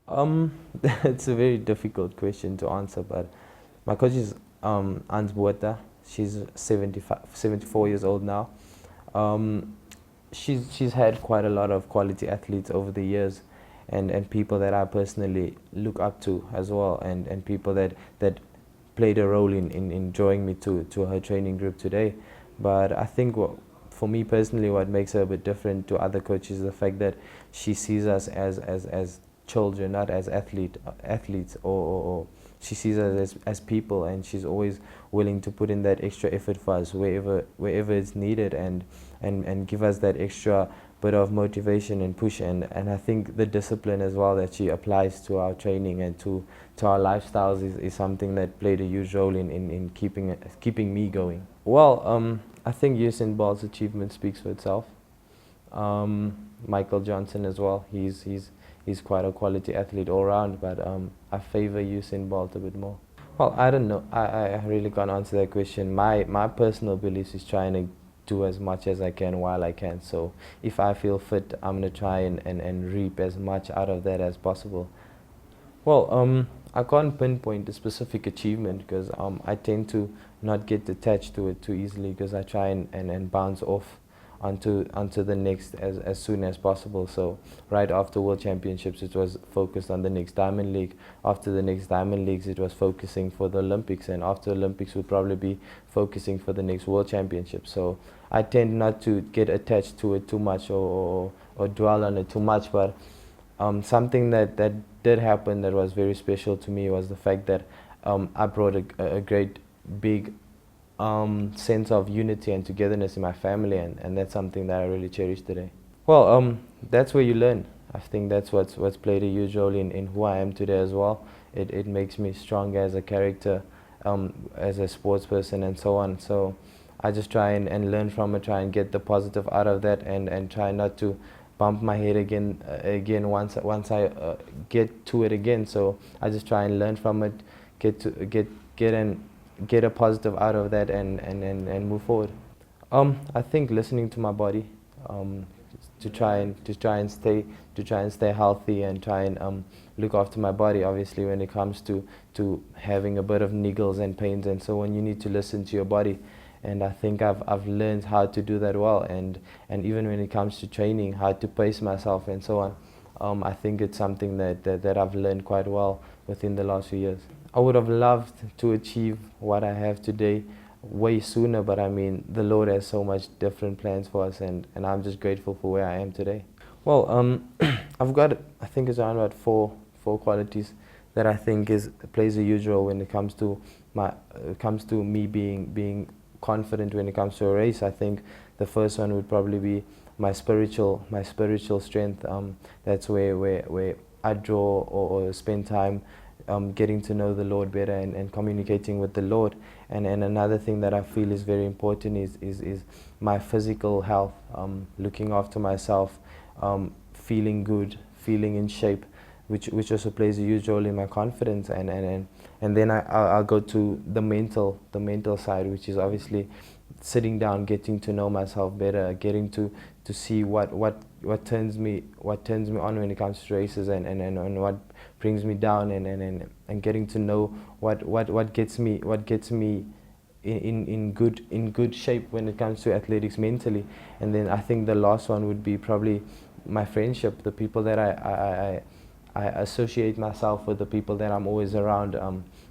Um, it's a very difficult question to answer, but my coach is Ans Bueta. She's 75, 74 years old now. Um, she's had quite a lot of quality athletes over the years, and people that I personally look up to as well, and people that played a role in drawing me to her training group today. But I think for me personally, what makes her a bit different to other coaches is the fact that she sees us as children, not as athletes, or she sees us as people, and she's always willing to put in that extra effort for us wherever it's needed, and give us that extra bit of motivation and push, and I think the discipline as well that she applies to our training and to our lifestyles is something that played a huge role in keeping me going. Well, I think Usain Bolt's achievement speaks for itself. Michael Johnson as well. He's quite a quality athlete all round, but I favor Usain Bolt a bit more. Well, I don't know. I really can't answer that question. My personal beliefs is trying to do as much as I can while I can. So if I feel fit, I'm gonna try and reap as much out of that as possible. Well, I can't pinpoint a specific achievement because I tend to not get attached to it too easily because I try and bounce off onto the next as soon as possible. So right after World Championships, it was focused on the next Diamond League. After the next Diamond Leagues, it was focusing for the Olympics, and after Olympics, would probably be focusing for the next World Championship. So I tend not to get attached to it too much or dwell on it too much, but something that did happen that was very special to me was the fact that I brought a great big sense of unity and togetherness in my family, and that's something that I really cherish today. Well, that's where you learn. I think that's what's played a huge role in who I am today as well. It makes me stronger as a character, as a sports person, and so on. So I just try and learn from it, try and get the positive out of that, and try not to bump my head again once I get to it again. So I just try and learn from it, get a positive out of that, and move forward. I think listening to my body, um, to try and stay healthy and try and look after my body. Obviously, when it comes to having a bit of niggles and pains and so on, you need to listen to your body. And I think I've learned how to do that well, and even when it comes to training, how to pace myself and so on. I think it's something that I've learned quite well within the last few years. I would have loved to achieve what I have today way sooner, but I mean, the Lord has so much different plans for us, and I'm just grateful for where I am today. Well, I've got, I think it's around about four qualities that I think plays a huge role when it comes to me being confident when it comes to a race. I think the first one would probably be my spiritual strength. That's where I draw or spend time getting to know the Lord better and communicating with the Lord. And another thing that I feel is very important is my physical health, looking after myself, feeling good, feeling in shape, which also plays a huge role in my confidence. And then I'll go to the mental side, which is obviously sitting down, getting to know myself better, getting to see what turns me on when it comes to races, and what brings me down, and getting to know what gets me in good shape when it comes to athletics mentally. And then I think the last one would be probably my friendship, the people that I associate myself with, the people that I'm always around.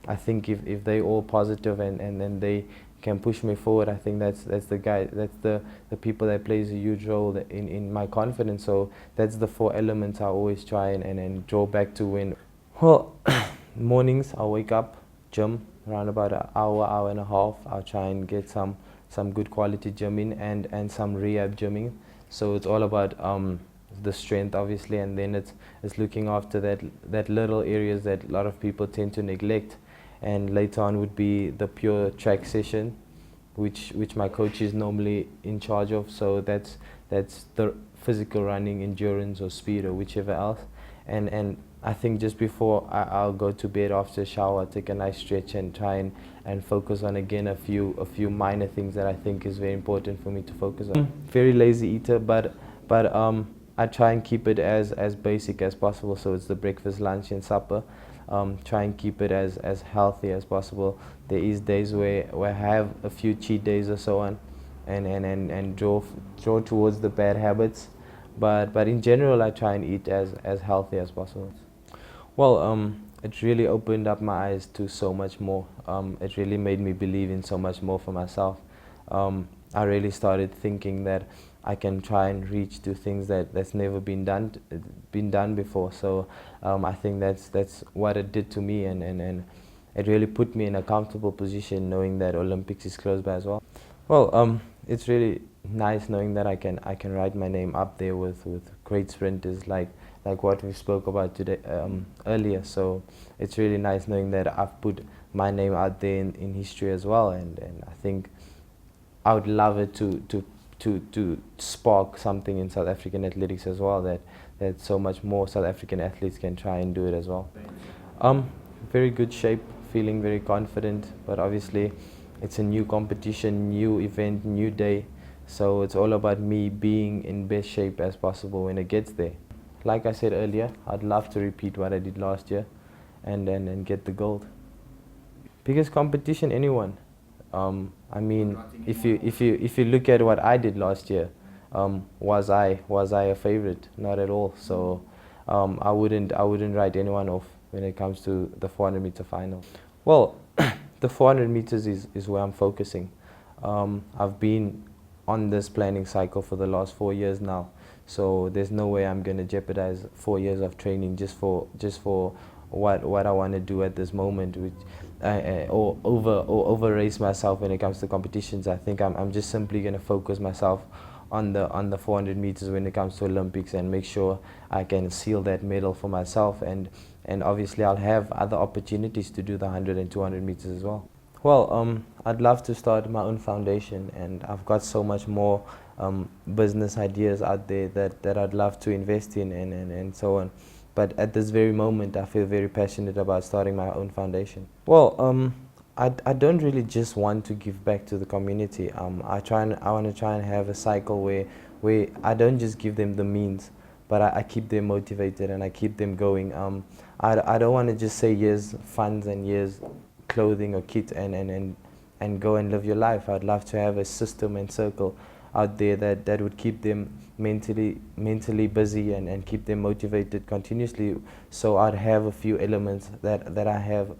I think if they all positive and then they can push me forward, I think that's the people that plays a huge role in my confidence. So that's the four elements I always try and draw back to when. Well, mornings I'll wake up, gym around about an hour and a half. I'll try and get some good quality gym in and some rehab gymming. So it's all about the strength, obviously, and then it's looking after that little areas that a lot of people tend to neglect. And later on would be the pure track session, which my coach is normally in charge of. So that's the physical running, endurance, or speed, or whichever else. And I think just before I'll go to bed after a shower, take a nice stretch and try and focus on again a few minor things that I think is very important for me to focus on. Very lazy eater, but I try and keep it as basic as possible. So it's the breakfast, lunch, and supper. Try and keep it as healthy as possible. There is days where I have a few cheat days or so on, and draw towards the bad habits. But in general, I try and eat as healthy as possible. Well, it really opened up my eyes to so much more. It really made me believe in so much more for myself. I really started thinking that I can try and reach to things that's never been done before. So I think that's what it did to me, and it really put me in a comfortable position knowing that Olympics is close by as well. Well, it's really nice knowing that I can write my name up there with great sprinters like what we spoke about today earlier. So it's really nice knowing that I've put my name out there in history as well, and I think I would love it to spark something in South African athletics as well, that so much more South African athletes can try and do it as well. Very good shape, feeling very confident, but obviously it's a new competition, new event, new day, so it's all about me being in best shape as possible when it gets there. Like I said earlier, I'd love to repeat what I did last year and get the gold. Biggest competition, anyone. I mean, if you look at what I did last year, was I a favorite? Not at all. So I wouldn't write anyone off when it comes to the 400-meter final. Well, the 400 meters is where I'm focusing. I've been on this planning cycle for the last 4 years now, so there's no way I'm going to jeopardize 4 years of training just for what I want to do at this moment, which or over race myself when it comes to competitions. I think I'm just simply going to focus myself on the 400 meters when it comes to Olympics and make sure I can seal that medal for myself, and obviously I'll have other opportunities to do the 100 and 200 meters as well. Well, I'd love to start my own foundation, and I've got so much more business ideas out there that I'd love to invest in and so on. But at this very moment, I feel very passionate about starting my own foundation. Well, I don't really just want to give back to the community. I want to try and have a cycle where I don't just give them the means, but I keep them motivated and I keep them going. I don't want to just say years funds and years clothing or kit and go and live your life. I'd love to have a system and circle out there that would keep them mentally busy and keep them motivated continuously. So I'd have a few elements that I have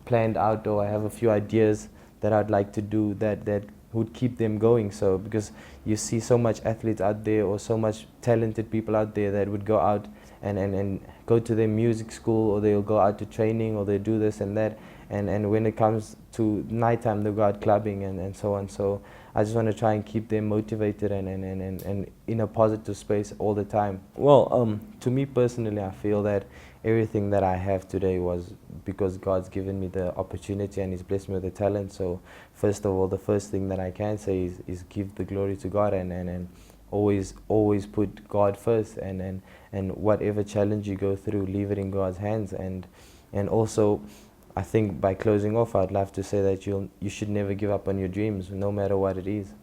planned out, or I have a few ideas that I'd like to do that would keep them going. So because you see so much athletes out there, or so much talented people out there that would go out and go to their music school, or they'll go out to training, or they do this and that, and when it comes to nighttime they'll go out clubbing and so on. So I just want to try and keep them motivated and in a positive space all the time. Well, to me personally, I feel that everything that I have today was because God's given me the opportunity and He's blessed me with the talent. So first of all, the first thing that I can say is give the glory to God and always put God first, and whatever challenge you go through, leave it in God's hands. And also, I think by closing off, I'd love to say that you should never give up on your dreams, no matter what it is.